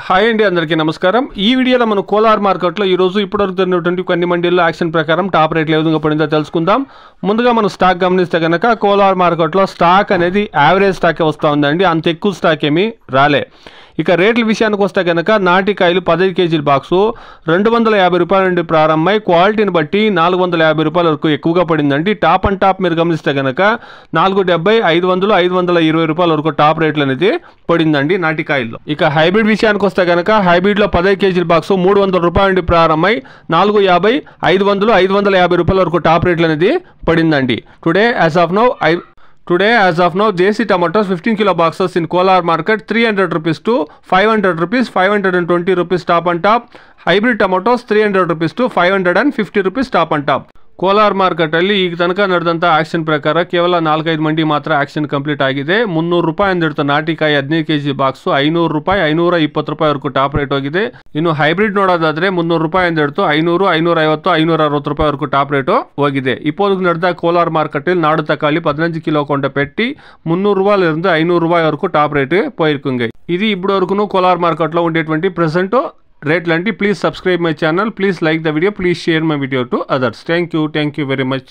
Hi అండి, అందరికీ నమస్కారం. ఈ వీడియోలో మనం కోలార్ మార్కెట్లో ఈరోజు ఇప్పటివరకు జరిగినటువంటి కొన్ని మండీల్లో యాక్షన్ ప్రకారం టాప్ రేట్లు ఏ విధంగా పడిందో తెలుసుకుందాం. ముందుగా మనం స్టాక్ గమనిస్తే కనుక కోలార్ మార్కెట్లో స్టాక్ అనేది యావరేజ్ స్టాకే వస్తూ ఉందండి, అంత ఎక్కువ స్టాక్ ఏమీ రాలే. ఇక రేట్ల విషయానికి వస్తే కనుక నాటికాయలు 15 కేజీల బాక్సు 250 రూపాయల నుండి ప్రారంభమై క్వాలిటీని బట్టి 450 రూపాయల వరకు ఎక్కువగా పడిందండి. టాప్ అండ్ టాప్ మీరు గమనిస్తే కనుక 470, 500, 520 రూపాయల వరకు టాప్ రేట్లు అనేది పడిందండి నాటికాయల్లో. ఇక హైబ్రిడ్ విషయానికి వస్తే కనుక హైబ్రిడ్లో 15 కేజీల బాక్సు 300 రూపాయల నుండి ప్రారంభమై 450, 500, 550 రూపాయల వరకు టాప్ రేట్లు అనేది పడిందండి. Today as of now JC tomatoes 15 kilo boxes in Kolar market 300 rupees to 500 rupees, 520 rupees top and top. Hybrid tomatoes 300 rupees to 550 rupees top and top. Kolar ಮಾರ್ಕೆಟಲ್ಲಿ ಈಗ ತನಕ ನಡೆದಂಥ ಆಕ್ಷನ್ ಪ್ರಕಾರ ಕೇವಲ 4-5 ಮಂಡಿ ಮಾತ್ರ ಆಕ್ಷನ್ ಕಂಪ್ಲೀಟ್ ಆಗಿದೆ. 300 ರೂಪಾಯಿ ಅಂದಿಡ್ತು ನಾಟಿಕಾಯಿ 15 ಕೆಜಿ ಬಾಕ್ಸು 500 ರೂಪಾಯಿ 520 ರೂಪಾಯಿವರೆಗೂ ಟಾಪ್ ರೇಟ್ ಹೋಗಿದೆ. ಇನ್ನು ಹೈಬ್ರಿಡ್ ನೋಡೋದಾದ್ರೆ 300 ರೂಪಾಯಿ ಅಂದಿಡ್ತು 500, 550, 560 ರೂಪಾಯಿವರೆಗೂ ಟಾಪ್ ರೇಟು ಹೋಗಿದೆ. இப்போது நடந்த கோலார் மார்க்கெட்டில் நாடு தக்காளி 15 கிலோ கொண்ட பெட்டி 300 రూపాయలిருந்து 500 రూపాయల వరకు టాప్ రేటు పోయిరుకుంది. ఇది ఇప్పుడు వరకును కోలార్ మార్కెట్లో ఉండేటువంటి ప్రెసెంట్ రేట్లండి. Please subscribe my channel, please like the video, please share my video to others. Thank you very much.